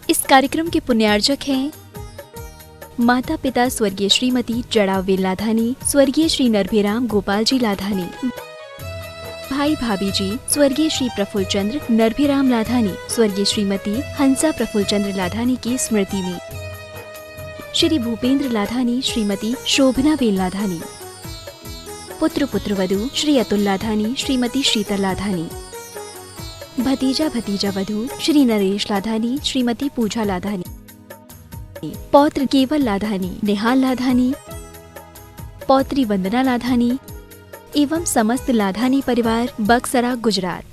इस कार्यक्रम के पुण्यार्जक हैं माता पिता स्वर्गीय श्रीमती जड़ावेल लाधानी, स्वर्गीय श्री नरभेराम गोपाल जी लाधानी, भाई भाभी जी स्वर्गीय श्री प्रफुल्ल चंद्र नरभेराम लाधानी, स्वर्गीय श्रीमती हंसा प्रफुल्ल चंद्र लाधानी की स्मृति में श्री भूपेंद्र लाधानी, श्रीमती शोभना बेल लाधानी, पुत्र पुत्रवधू श्री अतुल लाधानी, श्रीमती शीतल लाधानी, भतीजा भतीजा वधू श्री नरेश लाधानी, श्रीमती पूजा लाधानी, पौत्र केवल लाधानी, निहाल लाधानी, पौत्री वंदना लाधानी एवं समस्त लाधानी परिवार, बक्सरा, गुजरात।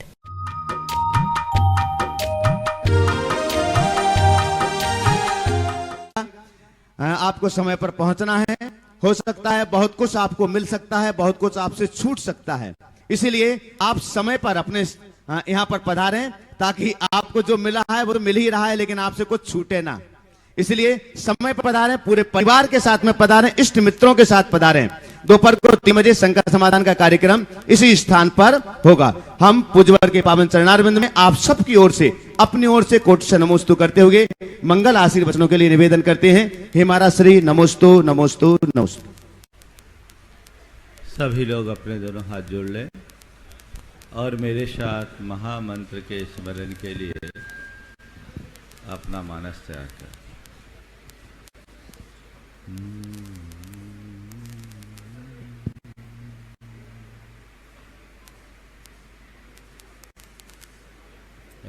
आपको समय पर पहुंचना है। हो सकता है बहुत कुछ आपको मिल सकता है, बहुत कुछ आपसे छूट सकता है, इसीलिए आप समय पर अपने यहाँ पर पधारें, ताकि आपको जो मिला है वो तो मिल ही रहा है, लेकिन आपसे कुछ छूटे ना। इसलिए समय पर पधारें, पूरे परिवार के साथ में पधारें, इष्ट मित्रों के साथ पधारें। दोपहर को 3 बजे शंकर समाधान का कार्यक्रम इसी स्थान पर होगा। हम पूज्यवर के पावन चरणारविंद में आप सबकी ओर से, अपनी ओर से कोटि नमोस्तु करते हुए मंगल आशीर्वचनों के लिए निवेदन करते हैं। हे महाराज श्री नमोस्तु नमोस्तु नमोस्तु। सभी लोग अपने दोनों हाथ जोड़ लें और मेरे साथ महामंत्र के स्मरण के लिए अपना मानस तैयार करें।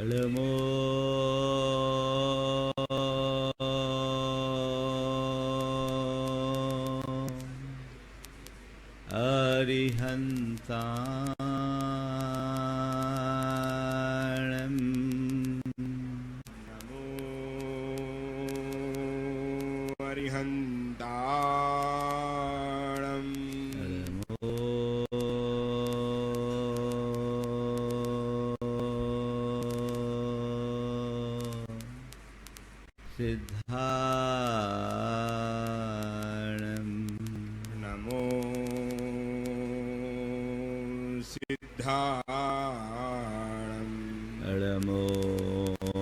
नमो अरिहंता सिद्धाणं नमो सिद्धाणं नमो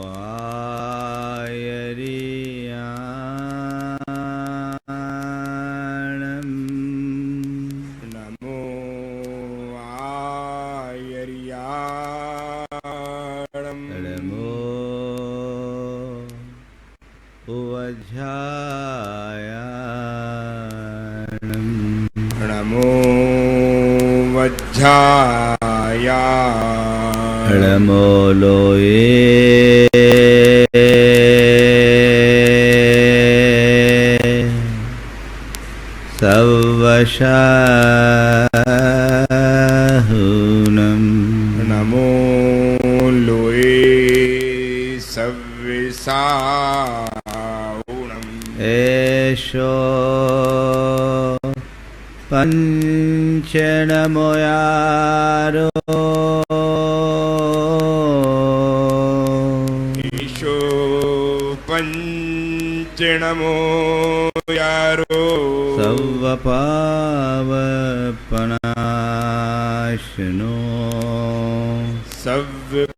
आयर्याणं नमो आयर्याणं नमो वज्रायाणं नमो वज्रायाणं नमो लोये सवशाहुनं नमो लोये सव्यसाहुनं एषो पंचनमोयारो ईशो पंचनमो यारो सव्वपावपनाशनो सव्यपावपनाशिनो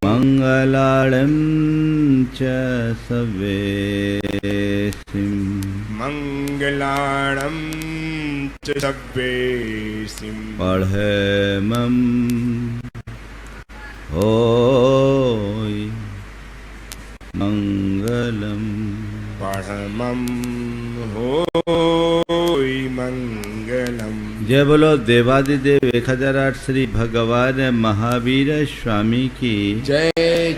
मंगलाळं च सवेसिं मंगलाणं च सव्येसिं पढ़ेमं होय मंगलम परमं होय मंगलम। जय बोलो देवादिदेव 1008 श्री भगवान महावीर स्वामी की जय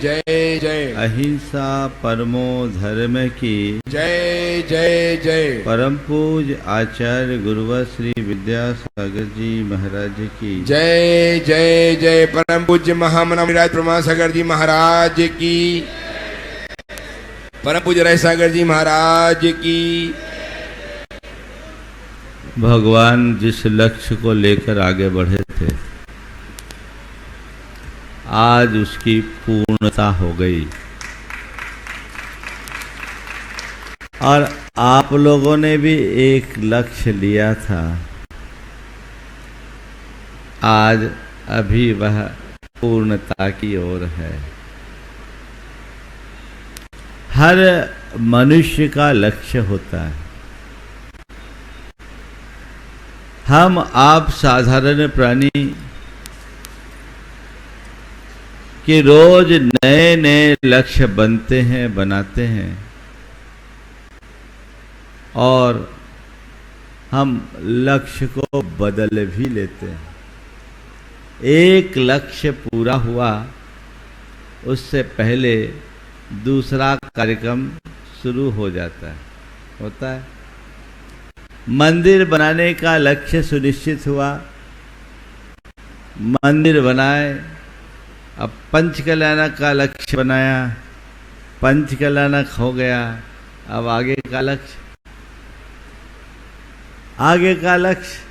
जय जय। अहिंसा परमो धर्म की जय जय जय। परम पूज आचार्य गुरुवर श्री विद्यासागर जी महाराज की जय जय जय। परम पूज्य महामना विराज प्रमाण सागर जी महाराज की, परम पूज्य राय सागर जी महाराज की। भगवान जिस लक्ष्य को लेकर आगे बढ़े थे, आज उसकी पूर्णता हो गई। और आप लोगों ने भी एक लक्ष्य लिया था, आज अभी वह पूर्णता की ओर है। हर मनुष्य का लक्ष्य होता है। हम आप साधारण प्राणी कि रोज नए नए लक्ष्य बनते हैं, बनाते हैं, और हम लक्ष्य को बदल भी लेते हैं। एक लक्ष्य पूरा हुआ, उससे पहले दूसरा कार्यक्रम शुरू हो जाता है, होता है। मंदिर बनाने का लक्ष्य सुनिश्चित हुआ, मंदिर बनाए, अब पंचकल्याणक का लक्ष्य बनाया, पंचकल्याणक हो गया, अब आगे का लक्ष्य, आगे का लक्ष्य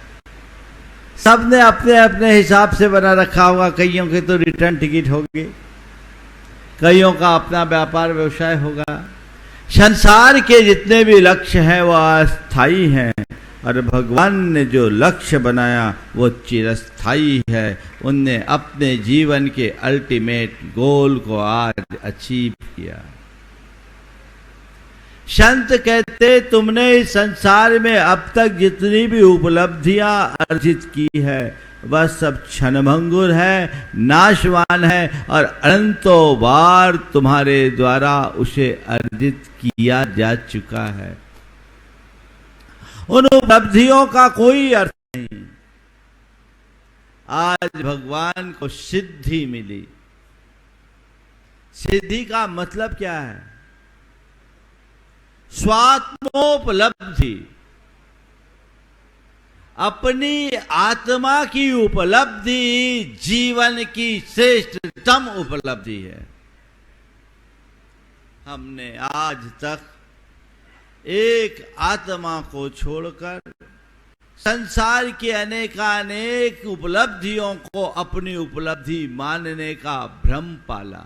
सबने अपने अपने हिसाब से बना रखा होगा। कईयों के तो रिटर्न टिकट होगी, कईयों का अपना व्यापार व्यवसाय होगा। संसार के जितने भी लक्ष्य हैं वो अस्थायी हैं, और भगवान ने जो लक्ष्य बनाया वो चिरस्थायी है। उनने अपने जीवन के अल्टीमेट गोल को आज अचीव किया। संत कहते तुमने इस संसार में अब तक जितनी भी उपलब्धियां अर्जित की है वह सब क्षणभंगुर है, नाशवान है, और अनंतों बार तुम्हारे द्वारा उसे अर्जित किया जा चुका है। उन उपलब्धियों का कोई अर्थ नहीं। आज भगवान को सिद्धि मिली। सिद्धि का मतलब क्या है? स्वात्मोपलब्धि, अपनी आत्मा की उपलब्धि जीवन की श्रेष्ठतम उपलब्धि है। हमने आज तक एक आत्मा को छोड़कर संसार की अनेकानेक उपलब्धियों को अपनी उपलब्धि मानने का भ्रम पाला,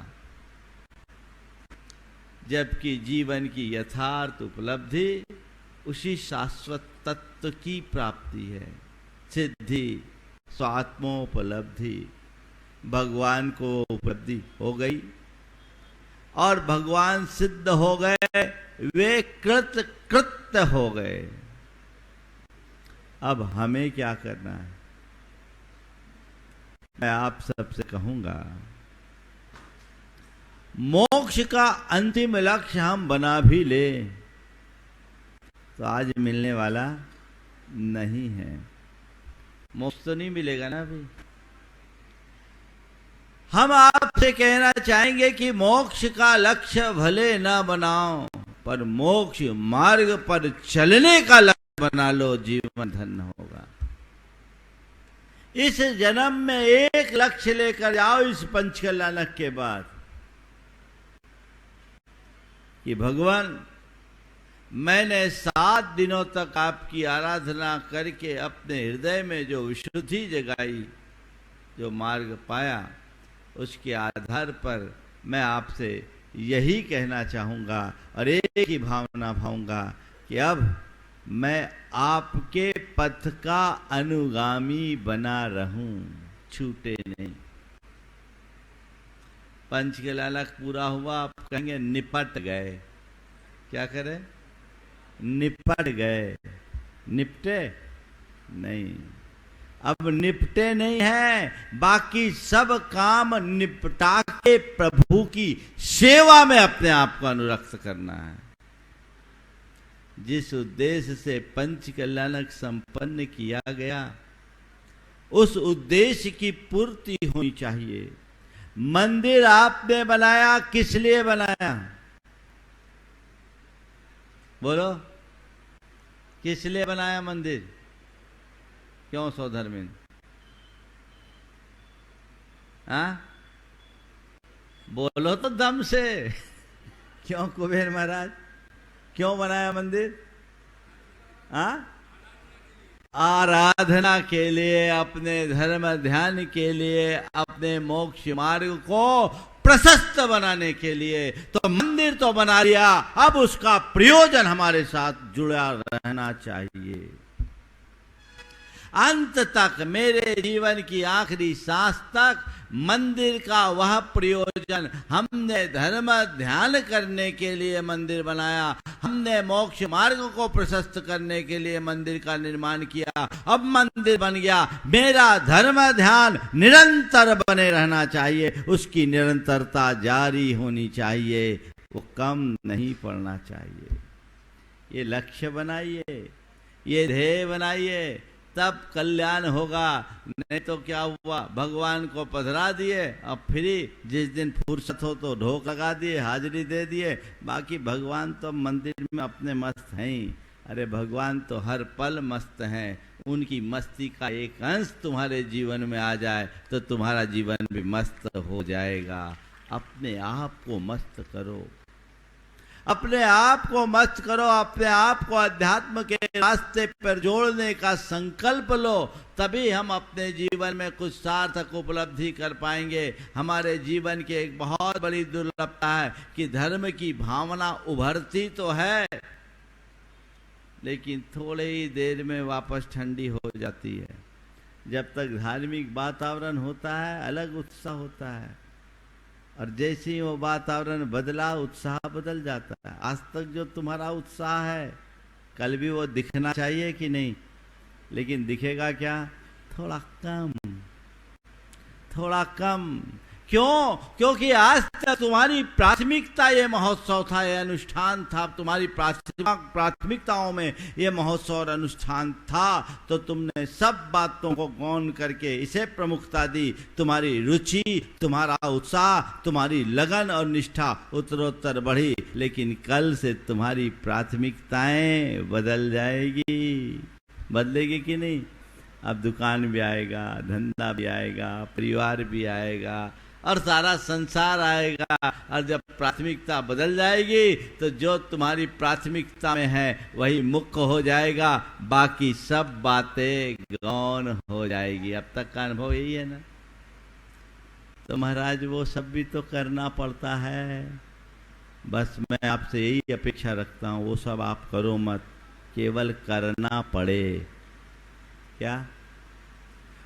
जबकि जीवन की यथार्थ उपलब्धि उसी शाश्वत तत्व की प्राप्ति है। सिद्धि, स्वात्मोपलब्धि, भगवान को उपलब्धि हो गई और भगवान सिद्ध हो गए, वे कृत्य हो गए। अब हमें क्या करना है? मैं आप सबसे कहूंगा, मोक्ष का अंतिम लक्ष्य हम बना भी ले तो आज मिलने वाला नहीं है। मोक्ष तो नहीं मिलेगा ना अभी। हम आपसे कहना चाहेंगे कि मोक्ष का लक्ष्य भले ना बनाओ, पर मोक्ष मार्ग पर चलने का लक्ष्य बना लो, जीवन धन्य होगा। इस जन्म में एक लक्ष्य लेकर जाओ इस पंचकल्याणक के बाद कि भगवान, मैंने 7 दिनों तक आपकी आराधना करके अपने हृदय में जो विशुद्धि जगाई, जो मार्ग पाया, उसके आधार पर मैं आपसे यही कहना चाहूँगा और एक ही भावना भाऊंगा कि अब मैं आपके पथ का अनुगामी बना रहूं, छूटे नहीं। पंचकल्याणक पूरा हुआ, आप कहेंगे निपट गए। क्या करें? निपट गए। निपटे नहीं। अब निपटे नहीं है, बाकी सब काम निपटा के प्रभु की सेवा में अपने आप को अनुरक्त करना है। जिस उद्देश्य से पंचकल्याणक संपन्न किया गया, उस उद्देश्य की पूर्ति होनी चाहिए। मंदिर आपने बनाया, किस लिए बनाया? बोलो, किस लिए बनाया मंदिर? क्यों सौधर्मिन? हाँ, बोलो तो दम से। क्यों कुबेर महाराज, क्यों बनाया मंदिर? हाँ, आराधना के लिए, अपने धर्म ध्यान के लिए, अपने मोक्ष मार्ग को प्रशस्त बनाने के लिए। तो मंदिर तो बना लिया, अब उसका प्रयोजन हमारे साथ जुड़ा रहना चाहिए। अंत तक, मेरे जीवन की आखिरी सांस तक मंदिर का वह प्रयोजन, हमने धर्म ध्यान करने के लिए मंदिर बनाया, हमने मोक्ष मार्ग को प्रशस्त करने के लिए मंदिर का निर्माण किया, अब मंदिर बन गया, मेरा धर्म ध्यान निरंतर बने रहना चाहिए, उसकी निरंतरता जारी होनी चाहिए, वो कम नहीं पड़ना चाहिए। ये लक्ष्य बनाइए, ये ध्येय बनाइए, तब कल्याण होगा। नहीं तो क्या हुआ, भगवान को पधरा दिए, अब फ्री, जिस दिन फुर्सत हो तो ढोक लगा दिए, हाजिरी दे दिए, बाकी भगवान तो मंदिर में अपने मस्त हैं ही। अरे भगवान तो हर पल मस्त हैं, उनकी मस्ती का एक अंश तुम्हारे जीवन में आ जाए तो तुम्हारा जीवन भी मस्त हो जाएगा। अपने आप को मस्त करो, अपने आप को मस्त करो, अपने आप को अध्यात्म के रास्ते पर जोड़ने का संकल्प लो, तभी हम अपने जीवन में कुछ सार्थक उपलब्धि कर पाएंगे। हमारे जीवन की एक बहुत बड़ी दुर्लभता है कि धर्म की भावना उभरती तो है, लेकिन थोड़े ही देर में वापस ठंडी हो जाती है। जब तक धार्मिक वातावरण होता है अलग उत्साह होता है, और जैसे ही वो वातावरण बदला उत्साह बदल जाता है। आज तक जो तुम्हारा उत्साह है कल भी वो दिखना चाहिए कि नहीं, लेकिन दिखेगा क्या, थोड़ा कम, थोड़ा कम। क्यों? क्योंकि आज तक तुम्हारी प्राथमिकता ये महोत्सव था, ये अनुष्ठान था, तुम्हारी प्राथमिकताओं में ये महोत्सव और अनुष्ठान था, तो तुमने सब बातों को गौन करके इसे प्रमुखता दी। तुम्हारी रुचि, तुम्हारा उत्साह, तुम्हारी लगन और निष्ठा उत्तरोत्तर बढ़ी, लेकिन कल से तुम्हारी प्राथमिकताएं बदल जाएगी। बदलेगी कि नहीं? अब दुकान भी आएगा, धंधा भी आएगा, परिवार भी आएगा और सारा संसार आएगा। और जब प्राथमिकता बदल जाएगी तो जो तुम्हारी प्राथमिकता में है वही मुख्य हो जाएगा, बाकी सब बातें गौण हो जाएगी। अब तक का अनुभव यही है ना। तो महाराज वो सब भी तो करना पड़ता है। बस मैं आपसे यही अपेक्षा रखता हूँ, वो सब आप करो मत, केवल करना पड़े। क्या?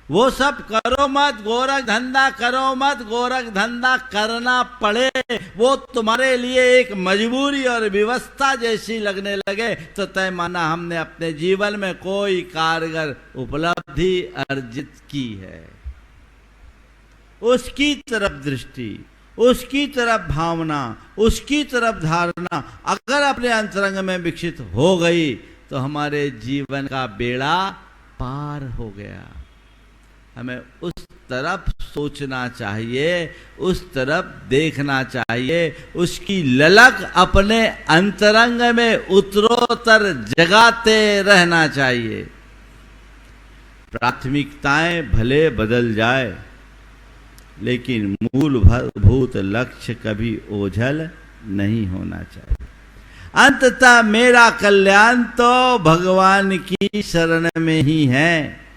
वो सब करो मत, गोरख धंधा करो मत, गोरख धंधा करना पड़े, वो तुम्हारे लिए एक मजबूरी और व्यवस्था जैसी लगने लगे तो तय माना हमने अपने जीवन में कोई कारगर उपलब्धि अर्जित की है। उसकी तरफ दृष्टि, उसकी तरफ भावना, उसकी तरफ धारणा अगर अपने अंतरंग में विकसित हो गई तो हमारे जीवन का बेड़ा पार हो गया। हमें उस तरफ सोचना चाहिए, उस तरफ देखना चाहिए, उसकी ललक अपने अंतरंग में उत्तरोत्तर जगाते रहना चाहिए। प्राथमिकताएं भले बदल जाए, लेकिन मूलभूत लक्ष्य कभी ओझल नहीं होना चाहिए। अंततः मेरा कल्याण तो भगवान की शरण में ही है।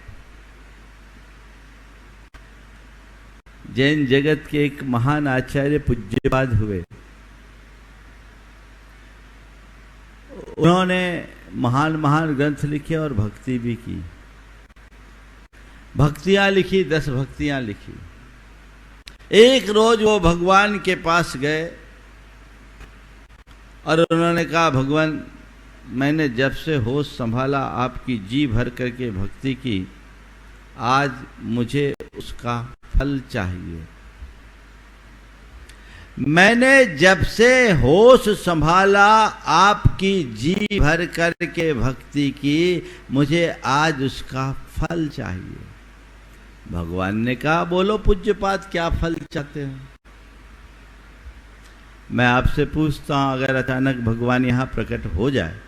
जैन जगत के एक महान आचार्य पूज्यपाद हुए, उन्होंने महान महान ग्रंथ लिखे और भक्ति भी की। भक्तियां लिखी, 10 भक्तियां लिखी। एक रोज वो भगवान के पास गए और उन्होंने कहा, भगवान मैंने जब से होश संभाला, आपकी जी भर करके भक्ति की, आज मुझे उसका फल चाहिए। मैंने जब से होश संभाला, आपकी जी भर करके भक्ति की, मुझे आज उसका फल चाहिए। भगवान ने कहा, बोलो पूज्यपाद क्या फल चाहते हो? मैं आपसे पूछता हूं, अगर अचानक भगवान यहाँ प्रकट हो जाए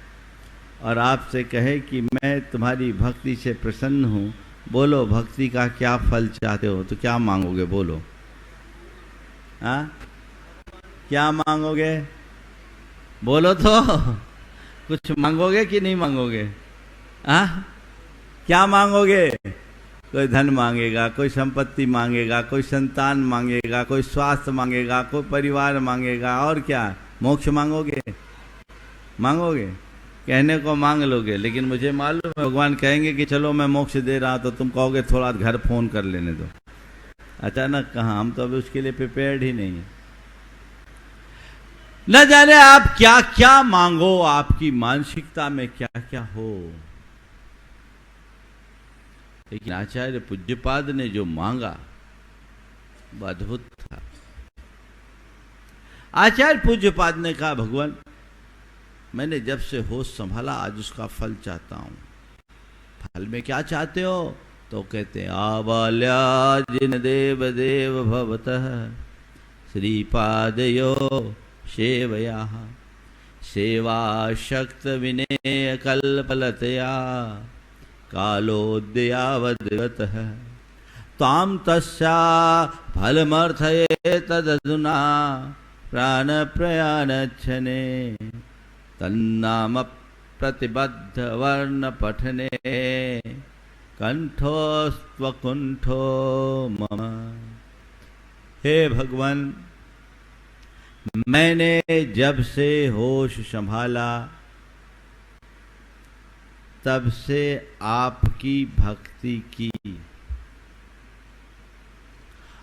और आपसे कहे कि मैं तुम्हारी भक्ति से प्रसन्न हूं, बोलो भक्ति का क्या फल चाहते हो, तो क्या मांगोगे? बोलो। हाँ, क्या मांगोगे? बोलो तो, कुछ मांगोगे कि नहीं मांगोगे? हाँ, क्या मांगोगे? कोई धन मांगेगा, कोई संपत्ति मांगेगा, कोई संतान मांगेगा, कोई स्वास्थ्य मांगेगा, कोई परिवार मांगेगा, और क्या? मोक्ष मांगोगे? मांगोगे? कहने को मांग लोगे, लेकिन मुझे मालूम है भगवान कहेंगे कि चलो मैं मोक्ष दे रहा तो तुम कहोगे थोड़ा घर फोन कर लेने दो। अचानक कहाँ, हम तो अभी उसके लिए प्रिपेयर्ड ही नहीं है। न जाने आप क्या क्या मांगो, आपकी मानसिकता में क्या क्या हो, लेकिन आचार्य पूज्यपाद ने जो मांगा वो अद्भुत था। आचार्य पूज्यपाद ने कहा भगवान मैंने जब से होश संभाला आज उसका फल चाहता हूं। फल में क्या चाहते हो? तो कहते हैं आबाल्या जिन देव देव भवतः श्रीपादयो सेवया सेवा शक्त विनेय कल्पलतया कालोद्यावद्वतः ताम तस्या फलमर्थये तदधुना प्राण प्रयाणच्छने तन्नाम प्रतिबद्ध वर्ण पठने कंठोस्त्वकुंठो मम। हे भगवान, मैंने जब से होश संभाला तब से आपकी भक्ति की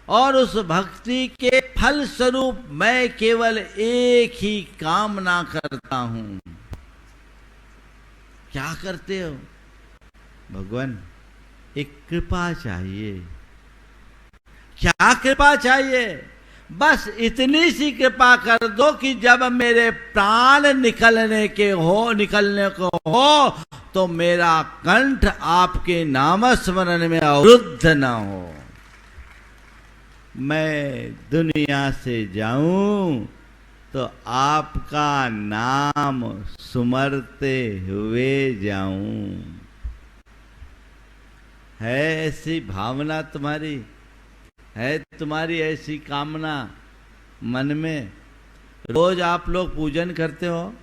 और उस भक्ति के फल स्वरूप मैं केवल एक ही कामना करता हूं। क्या करते हो भगवान? एक कृपा चाहिए। क्या कृपा चाहिए? बस इतनी सी कृपा कर दो कि जब मेरे प्राण निकलने को हो तो मेरा कंठ आपके नाम स्मरण में अवरुद्ध न हो। मैं दुनिया से जाऊं तो आपका नाम सुमरते हुए जाऊं। है ऐसी भावना तुम्हारी? है तुम्हारी ऐसी कामना मन में? रोज आप लोग पूजन करते हो,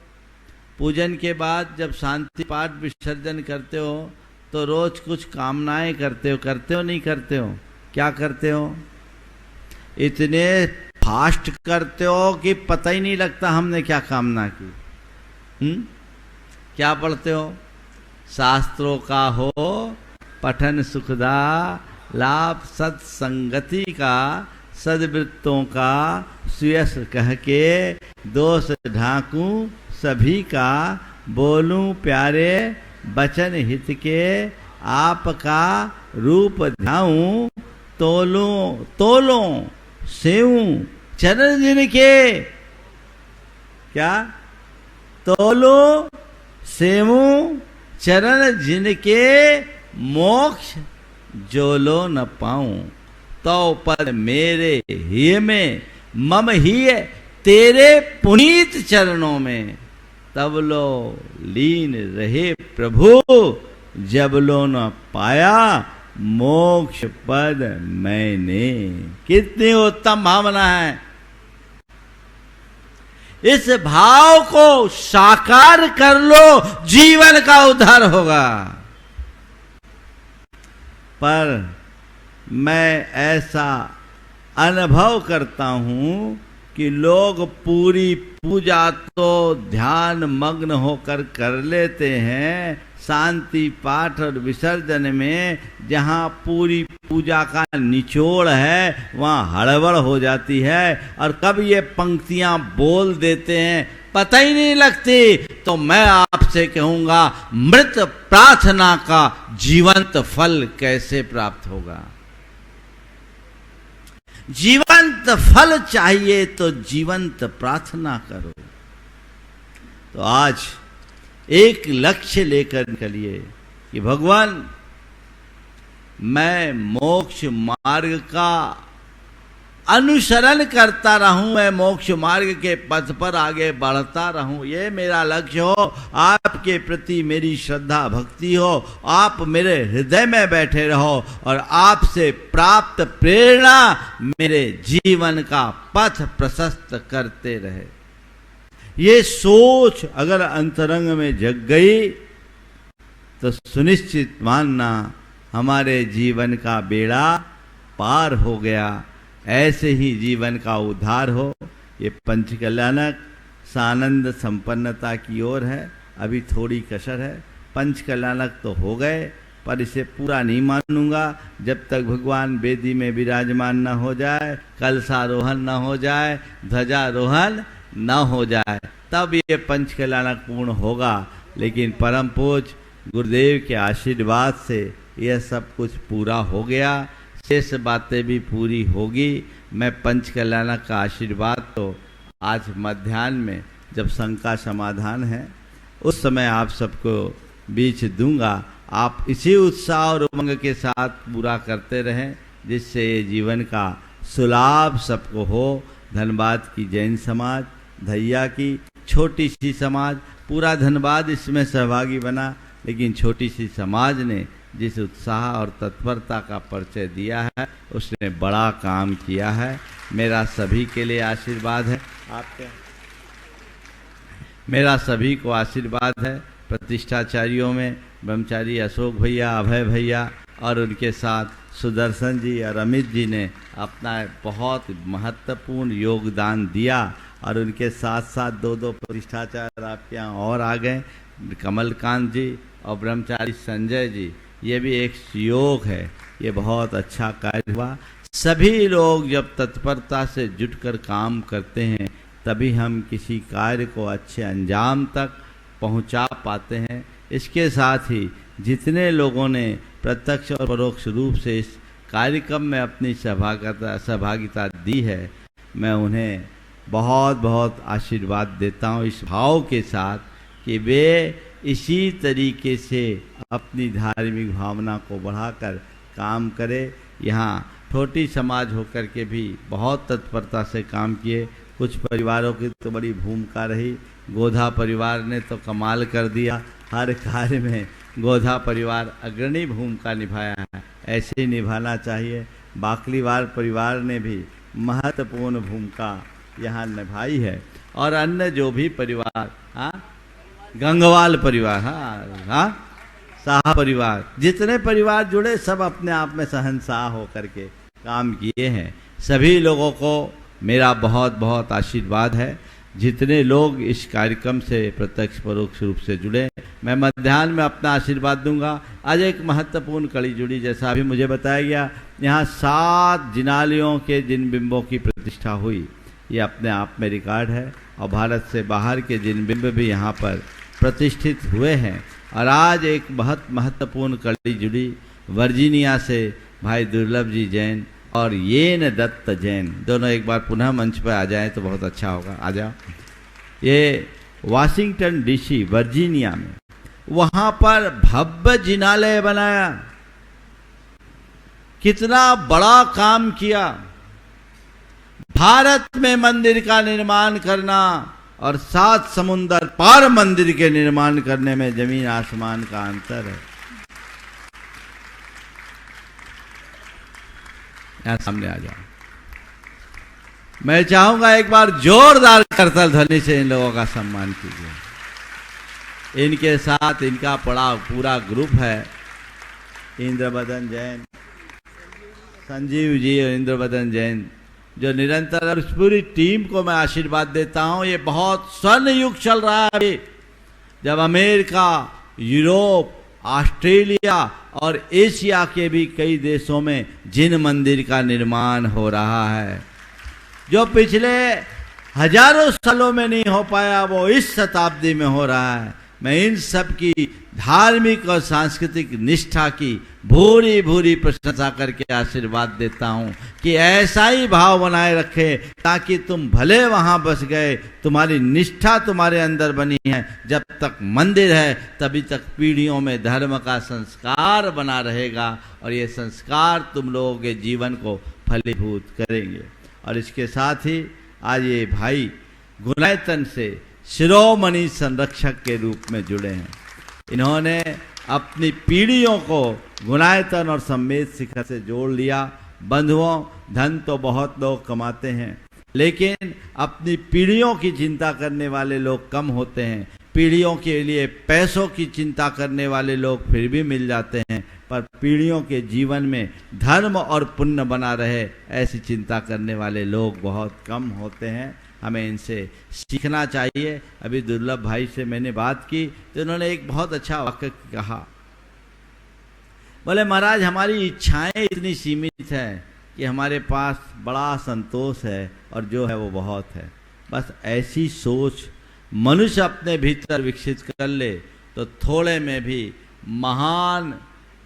पूजन के बाद जब शांति पाठ विसर्जन करते हो तो रोज कुछ कामनाएं करते हो नहीं करते हो? क्या करते हो? इतने फास्ट करते हो कि पता ही नहीं लगता हमने क्या कामना की। क्या पढ़ते हो? शास्त्रों का हो पठन सुखदा, लाभ सत्संगति का, सद्वृत्तों का सुयस कह के दोष ढांकूं सभी का, बोलूं प्यारे बचन हित के, आपका रूप ध्याऊं तोलों सेऊं चरण जिनके। क्या? तोलो सेऊं चरण जिनके, मोक्ष जो लो न पाऊं। तो पर मेरे हिय में मम हिय तेरे पुनीत चरणों में, तब लो लीन रहे प्रभु, जब लो न पाया मोक्ष पद मैंने। कितनी उत्तम भावना है! इस भाव को साकार कर लो, जीवन का उद्धार होगा। पर मैं ऐसा अनुभव करता हूं कि लोग पूरी पूजा तो ध्यान मग्न होकर कर लेते हैं, शांति पाठ और विसर्जन में जहाँ पूरी पूजा का निचोड़ है वहाँ हड़बड़ हो जाती है और कब ये पंक्तियां बोल देते हैं पता ही नहीं लगती। तो मैं आपसे कहूंगा, मृत प्रार्थना का जीवंत फल कैसे प्राप्त होगा? जीवंत फल चाहिए तो जीवंत प्रार्थना करो। तो आज एक लक्ष्य लेकर निकलिए कि भगवान मैं मोक्ष मार्ग का अनुसरण करता रहूं, मैं मोक्ष मार्ग के पथ पर आगे बढ़ता रहूं, ये मेरा लक्ष्य हो। आपके प्रति मेरी श्रद्धा भक्ति हो, आप मेरे हृदय में बैठे रहो और आपसे प्राप्त प्रेरणा मेरे जीवन का पथ प्रशस्त करते रहे। ये सोच अगर अंतरंग में जग गई तो सुनिश्चित मानना हमारे जीवन का बेड़ा पार हो गया। ऐसे ही जीवन का उद्धार हो। ये पंच कल्याणक सानंद संपन्नता की ओर है। अभी थोड़ी कसर है। पंच कल्याणक तो हो गए, पर इसे पूरा नहीं मानूंगा जब तक भगवान वेदी में विराजमान न हो जाए, कलशारोहण न हो जाए, ध्वजारोहण न हो जाए, तब ये पंच कल्याणक पूर्ण होगा। लेकिन परम पूज्य गुरुदेव के आशीर्वाद से यह सब कुछ पूरा हो गया, शेष बातें भी पूरी होगी। मैं पंच कल्याणक का आशीर्वाद तो आज मध्याह्न में जब शंका समाधान है उस समय आप सबको बीच दूंगा। आप इसी उत्साह और उमंग के साथ पूरा करते रहें, जिससे ये जीवन का सुलाभ सबको हो। धनबाद की जैन समाज, धैया की छोटी सी समाज, पूरा धनबाद इसमें सहभागी बना, लेकिन छोटी सी समाज ने जिस उत्साह और तत्परता का परिचय दिया है उसने बड़ा काम किया है। मेरा सभी के लिए आशीर्वाद है, आपके मेरा सभी को आशीर्वाद है। प्रतिष्ठाचार्यों में ब्रह्मचारी अशोक भैया, अभय भैया और उनके साथ सुदर्शन जी और अमित जी ने अपना बहुत महत्वपूर्ण योगदान दिया, और उनके साथ साथ दो प्रतिष्ठाचार्य आपके यहाँ और आ गए, कमलकांत जी और ब्रह्मचारी संजय जी। ये भी एक योग है, ये बहुत अच्छा कार्य हुआ। सभी लोग जब तत्परता से जुटकर काम करते हैं तभी हम किसी कार्य को अच्छे अंजाम तक पहुंचा पाते हैं। इसके साथ ही जितने लोगों ने प्रत्यक्ष और परोक्ष रूप से इस कार्यक्रम में अपनी सहभागिता दी है, मैं उन्हें बहुत बहुत आशीर्वाद देता हूं, इस भाव के साथ कि वे इसी तरीके से अपनी धार्मिक भावना को बढ़ाकर काम करें। यहाँ छोटी समाज होकर के भी बहुत तत्परता से काम किए। कुछ परिवारों की तो बड़ी भूमिका रही, गोधा परिवार ने तो कमाल कर दिया, हर कार्य में गोधा परिवार अग्रणी भूमिका निभाया है, ऐसे ही निभाना चाहिए। बाकलीवार परिवार ने भी महत्वपूर्ण भूमिका यहाँ निभाई है, और अन्य जो भी परिवार, गंगवाल परिवार, शाह परिवार, जितने परिवार जुड़े सब अपने आप में शहंशाह होकर के काम किए हैं। सभी लोगों को मेरा बहुत बहुत आशीर्वाद है। जितने लोग इस कार्यक्रम से प्रत्यक्ष परोक्ष रूप से जुड़े, मैं मध्याह्न में अपना आशीर्वाद दूंगा। आज एक महत्वपूर्ण कड़ी जुड़ी, जैसा अभी मुझे बताया गया, यहाँ 7 जिनालयों के जिन बिंबों की प्रतिष्ठा हुई, ये अपने आप में रिकॉर्ड है, और भारत से बाहर के जिन बिंब भी यहाँ पर प्रतिष्ठित हुए हैं। और आज एक बहुत महत्वपूर्ण कड़ी जुड़ी वर्जीनिया से भाई दुर्लभ जी जैन और येन दत्त जैन, दोनों एक बार पुनः मंच पर आ जाएं तो बहुत अच्छा होगा। आ जाओ। ये वाशिंगटन डीसी वर्जीनिया में, वहाँ पर भव्य जिनालय बनाया, कितना बड़ा काम किया। भारत में मंदिर का निर्माण करना और 7 समुंदर पार मंदिर के निर्माण करने में जमीन आसमान का अंतर है। यहां सामने आ जाओ। मैं चाहूंगा एक बार जोरदार करताल ध्वनि से इन लोगों का सम्मान कीजिए। इनके साथ इनका पूरा ग्रुप है, इंद्रबदन जैन, संजीव जी और इंद्रबदन जैन, जो निरंतर, और इस पूरी टीम को मैं आशीर्वाद देता हूं। ये बहुत स्वर्ण युग चल रहा है अभी, जब अमेरिका, यूरोप, ऑस्ट्रेलिया और एशिया के भी कई देशों में जिन मंदिर का निर्माण हो रहा है, जो पिछले हजारों सालों में नहीं हो पाया, वो इस शताब्दी में हो रहा है। मैं इन सब की धार्मिक और सांस्कृतिक निष्ठा की भूरी भूरी प्रशंसा करके आशीर्वाद देता हूं कि ऐसा ही भाव बनाए रखे, ताकि तुम भले वहां बस गए, तुम्हारी निष्ठा तुम्हारे अंदर बनी है। जब तक मंदिर है तभी तक पीढ़ियों में धर्म का संस्कार बना रहेगा, और ये संस्कार तुम लोगों के जीवन को फलीभूत करेंगे। और इसके साथ ही आज ये भाई गुणायतन से शिरोमणि संरक्षक के रूप में जुड़े हैं। इन्होंने अपनी पीढ़ियों को गुणायतन और सम्मेद शिखर से जोड़ लिया। बंधुओं, धन तो बहुत लोग कमाते हैं, लेकिन अपनी पीढ़ियों की चिंता करने वाले लोग कम होते हैं। पीढ़ियों के लिए पैसों की चिंता करने वाले लोग फिर भी मिल जाते हैं, पर पीढ़ियों के जीवन में धर्म और पुण्य बना रहे, ऐसी चिंता करने वाले लोग बहुत कम होते हैं। हमें इनसे सीखना चाहिए। अभी दुर्लभ भाई से मैंने बात की तो उन्होंने एक बहुत अच्छा वाक्य कहा। बोले महाराज हमारी इच्छाएं इतनी सीमित हैं कि हमारे पास बड़ा संतोष है और जो है वो बहुत है। बस ऐसी सोच मनुष्य अपने भीतर विकसित कर ले तो थोड़े में भी महान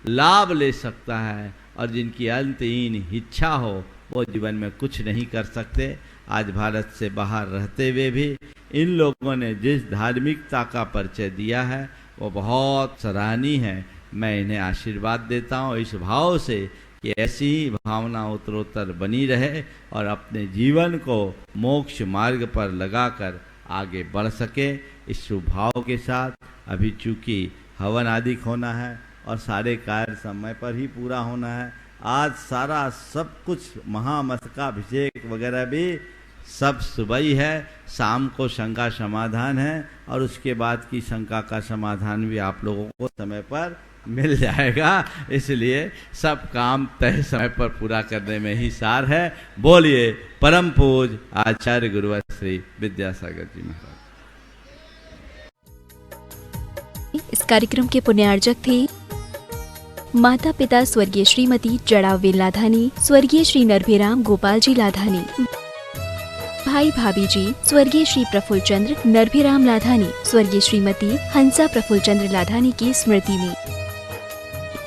लाभ ले सकता है, और जिनकी अंतहीन इच्छा हो वो जीवन में कुछ नहीं कर सकते। आज भारत से बाहर रहते हुए भी इन लोगों ने जिस धार्मिकता का परिचय दिया है वो बहुत सराहनीय है। मैं इन्हें आशीर्वाद देता हूँ इस भाव से कि ऐसी ही भावना उत्तरोत्तर बनी रहे और अपने जीवन को मोक्ष मार्ग पर लगाकर आगे बढ़ सके। इस शुभ भाव के साथ अभी चूँकि हवन आदि होना है और सारे कार्य समय पर ही पूरा होना है। आज सारा सब कुछ महामस्तकाभिषेक वगैरह भी सब सुबह ही है। शाम को शंका समाधान है और उसके बाद की शंका का समाधान भी आप लोगों को समय पर मिल जाएगा। इसलिए सब काम तय समय पर पूरा करने में ही सार है। बोलिए परम पूज आचार्य गुरुवर श्री विद्यासागर जी महाराज। इस कार्यक्रम के पुण्यार्जक थे माता पिता स्वर्गीय श्रीमती जड़ावेल लाधानी, स्वर्गीय श्री नरभेराम गोपाल जी लाधानी, भाई भाभी जी स्वर्गीय श्री प्रफुल्ल चंद्र नरभेराम लाधानी, स्वर्गीय श्रीमती हंसा प्रफुल्ल चंद्र लाधानी की स्मृति में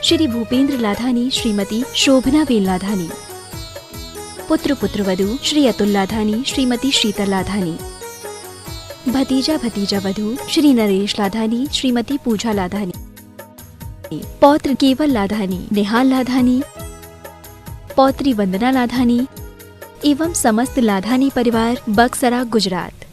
श्री भूपेंद्र लाधानी, श्रीमती शोभना वेल लाधानी, पुत्र पुत्रवधू श्री अतुल लाधानी, श्रीमती शीतल लाधानी, भतीजा भतीजा वधू श्री नरेश लाधानी, श्रीमती पूजा लाधानी, पौत्र केवल लाधानी, निहाल लाधानी, पौत्री वंदना लाधानी एवं समस्त लाधानी परिवार बक्सरा गुजरात।